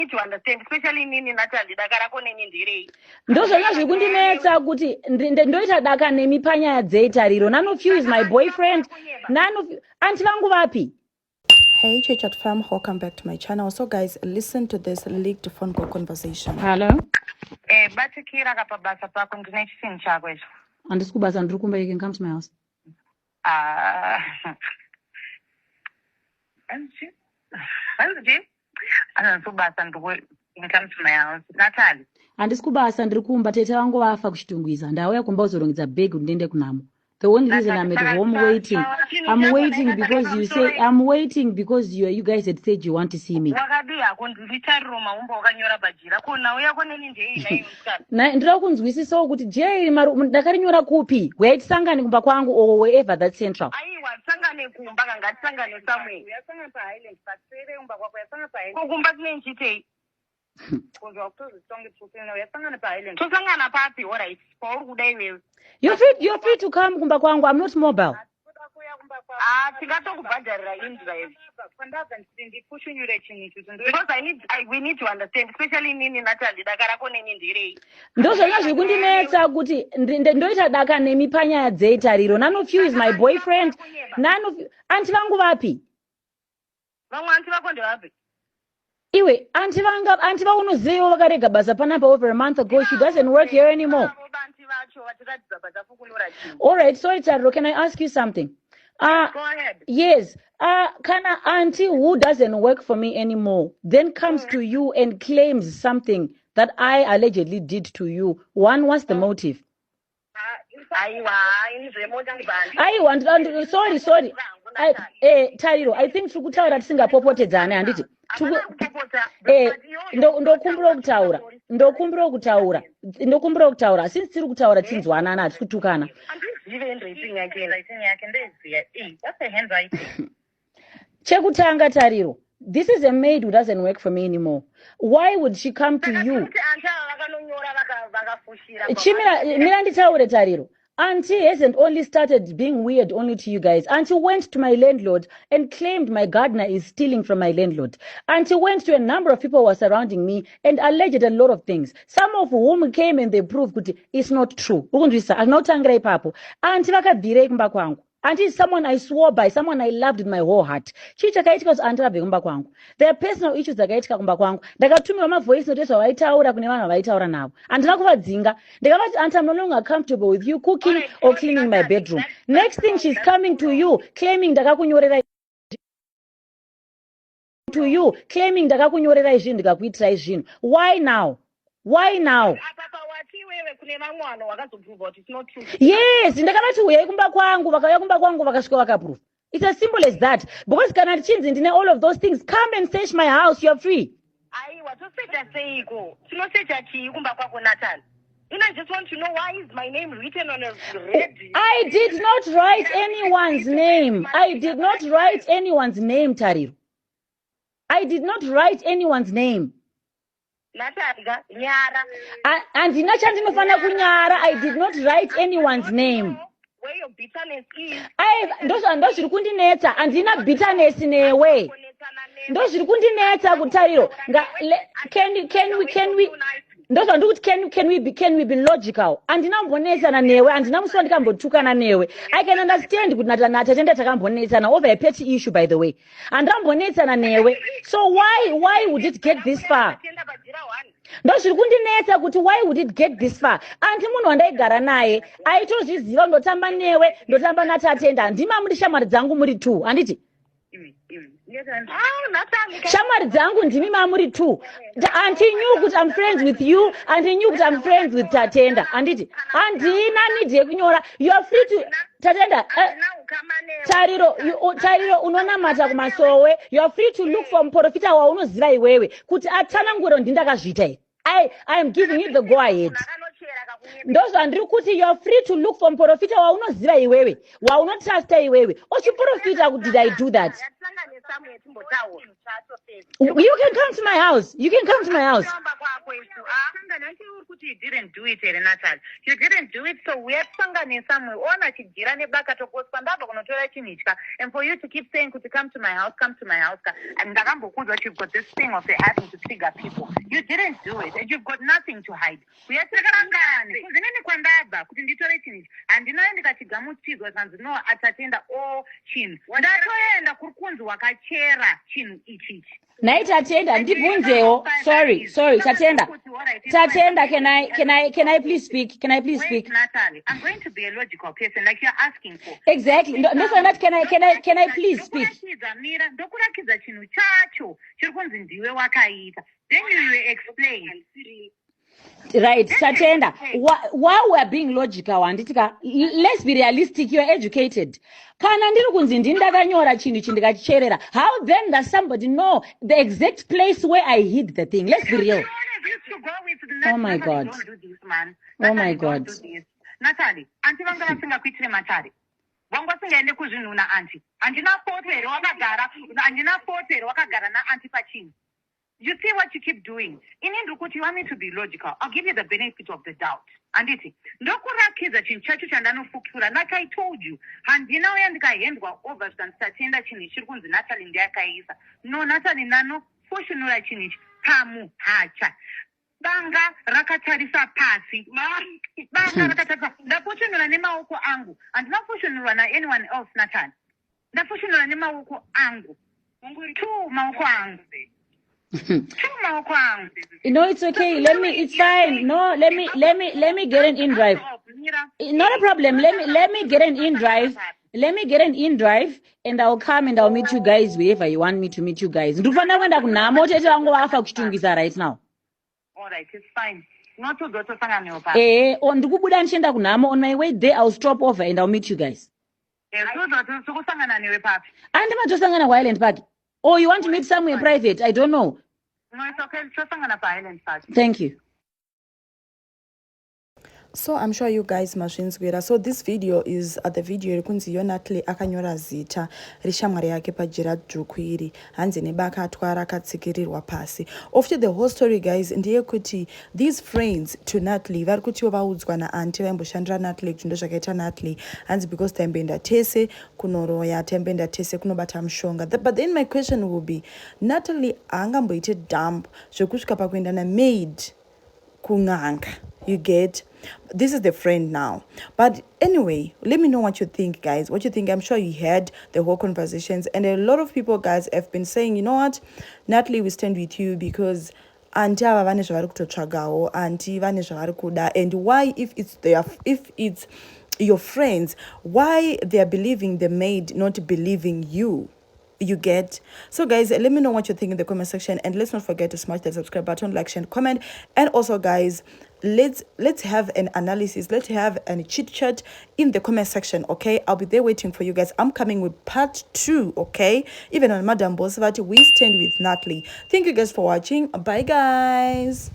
To understand, especially nini Natalie, dakara kone ndirei. Ndozvona zvekundinetsa kuti ndoita daka nemi panyaya dzetariro. None of you is my boyfriend. None of you. Anti vangu vapi? Hey Church fam, welcome back to my channel. So guys, listen to this leaked phone call conversation. Hello? Batikira kapabasa pako ndine chinhu chako icho. Andisi kubasa ndiri kumba, you can come to my house. Anzi? Anazobasa ndikwe come to my house. Natalie. Handisi kubasa ndiri kumba, tete vangu vafa kuchitungwiza. Ndauya kumba kuzorongedza bag kuti ndiende kunamo. The only reason I'm at home waiting, I'm waiting because you say, I'm waiting because you guys had said you want to see me. Ndira kunzwisisawo kuti Jay ndakarinyora kupi, waitisangane kumba kwangu or wherever that's central. Aiwa tsangane kumba kanga tsangane somewhere. Yasanga pa island pasere umba kwako yasanga pa island. Kumba kune chitei. Kuzwa kutozi songe tsukena yasanga pa island. Tsangana papi, all right. Paul kudai wewe. You're free to come kumba kwangu. I'm not mobile. Because we need to understand, especially nini Natalie, dakara kone ndirei. Ndozvona zvekundinetsa kuti ndoita daka nemi panyaya dzetariro. None of you is my boyfriend. None of you. Anti vangu vapi? Vamwe anti vako ndevapi? Iwe, anti vaunoziva vakarega basa panapa over a month ago. She doesn't work here anymore. All right, sorry, Tariro, can I ask you something? Go ahead. Yes. Kana auntie who doesn't work for me anymore then comes to you and claims something that I allegedly did to you. One, what's the motive? Sorry. Tariro, I think tikutaura tisingapopotedzane handiti. Ndokumbura kutaura since tiri kutaura tinzwanana hatisi kutukana. Chekutanga Tariro, this is a maid who doesn't work for me anymore. Why would she come to you? Mira nditaure Tariro. Auntie hasn't only started being weird only to you guys. Auntie went to my landlord and claimed my gardener is stealing from my landlord. Auntie went to a number of people who were surrounding me and alleged a lot of things. Some of whom came and they proved that it's not true. Auntie vakabvire kumba kwangu. Auntie is someone I swore by, someone I loved with my whole heart. Chii chakaitika kuti auntie abve kumba kwangu. There are personal issues dzakaitika kumba kwangu. Ndakatumirwa mavoice note ezvavaitaura kune vanhu vavaitaura navo. Handina kuvadzinga. Ndakavati auntie, I'm no longer comfortable with you cooking or cleaning my bedroom. Next thing she's coming to you claiming ndakakunyorera izvinhu ndikakuitirai zvinhu. Why now? Yes, ndakavati uyai kumba kwangu, vakauya kumba kwangu vakasvika vakaprove. It's as simple as that. Because kana tichinzi ndine all of those things, come and search my house, you're free. Aiwa, tosecha seiko. Tinosecha chii kumba kwako Natalie? I just want to know why is my name written on a red. I did not write anyone's name. Tariro. I did not write anyone's name. Natalia, nyara. And ndinochandinofana kunyara. I did not write anyone's name. Where your bitterness is. Ndozviri kundinetsa. Andina bitterness newe. Ndozviri kundinetsa kutariro. Can we can we be logical? Andinambonetsana newe, andinamusiwa ndikambotukana newe. I can understand kuti natatenda takambonetsana over a petty issue, by the way. Andambonetsana newe. So why would it get this far? Ndozviri kundinetsa kuti why would it get this far? Anti munhu wandaigara naye aitozviziva ndotamba newe, ndotamba natatenda. Ndima muri shamwari dzangu muri 2, handiti? Shamwari dzangu ndimi mamuri 2. Auntie knew that I'm friends with you, and he knew that I'm friends with Tatenda. Anditi, andina need yekunyora. You are free to Tatenda. Tariro unona mata kumasowe. You are free to look for mporofita wa unoziva iwewe. Kuti atana ngwero ndindakazvita. I am giving you the go ahead. Those andri kuti you are free to look for mporofita wa unoziva iwewe. Wa unotrust iwewe. Ochiporofita, did I do that? You can come to my house. didn't do it here, Natalie. You didn't do it, so we are in somewhere. Ona chijira ne baka toko spandaba konotora chinichka. And for you to keep saying, could you come to my house, and Dagambo Kudo, you've got this thing of having to trigger people. You didn't do it, and you've got nothing to hide. We are triggering kwandaba, kutinditora chinichka. And you know, in the Katigamu Tigos and no atatenda all chin. Ndatoenda kurkunzu wakachera chin ichi. Nai Tatenda, ndibunzeo. Sorry, Tatenda. Tatenda, can I please speak? Wait, Natalie, I'm going to be a logical person like you're asking for. Exactly. No, for that, can I please speak? Then you explain. Right, Tatenda. While we're being logical, let's be realistic. You're educated. How then does somebody know the exact place where I hid the thing? Let's be real. Oh my God. Don't do this, man. Oh my God. Natalie, auntie vangala singa kuitire matari. Wangwa singa ende kuzvinuna auntie. Andina photo wakagara na auntie pachini. You see what you keep doing. In Indrukuti, you want me to be logical. I'll give you the benefit of the doubt. And it is. Ndokurakiza chinchachu chandano fukura. Like I told you. Handina uyandika yendwa overs and statenda chini. Shirkunzi Natalie ndiaka isa. No, Natalie nano. Foshinura chini. Tamu hacha. Banga rakatarisa pasi. Banga rakatarisa. Ndaposhinura nema uko angu. And naposhinura na anyone else, Natalie. Ndaposhinura nema uko angu. Tu mauko angu. No, it's okay. It's fine. No, let me get an in drive. Not a problem. Let me get an in drive. Let me get an in drive, and I'll come and I'll meet you guys wherever you want me to meet you guys. Ndufana kwenda kunamo tete wangu wafa kuchitungisa right now. All right, it's fine. Not to go to Sangani. On ndikubuda nchenda kunamo. On my way there, I'll stop over and I'll meet you guys. And Sangana Island Park. Oh, you want to meet somewhere private? I don't know. No, it's okay. Sangana Island Park. Thank you. So I'm sure you guys mashinzwira. So this video is the video rikunzi Natalie akanyora zita rishamwari yake pajira jukwiri hanzi nebaka atwara katsikirirwa pasi. After the whole story, guys, ndiye kuti these friends to Natalie vari kuti vaudzwa na auntie vaimboshandira Natalie kuti ndozvakaita Natalie hanzi because taimboenda tese kunoroya taimboenda tese kunobata mushonga. But then my question will be, Natalie angamboite dump zvekusvika pakuenda na maid kunganga. You get? This is the friend now. But anyway, let me know what you think, guys. What you think? I'm sure you heard the whole conversations. And a lot of people, guys, have been saying, you know what? Natalie, we stand with you because auntie vane zvavari kutotsvagawo, auntie vane zvavari kuda. And why, if it's your friends, why they are believing the maid, not believing you? You get? So guys, let me know what you think in the comment section, and let's not forget to smash that subscribe button, like, share, and comment. And also, guys, let's have an analysis, let's have a chit chat in the comment section. Okay, I'll be there waiting for you guys. I'm coming with part 2. Okay, even on Madam Bosvati, we stand with Natalie. Thank you guys for watching. Bye guys.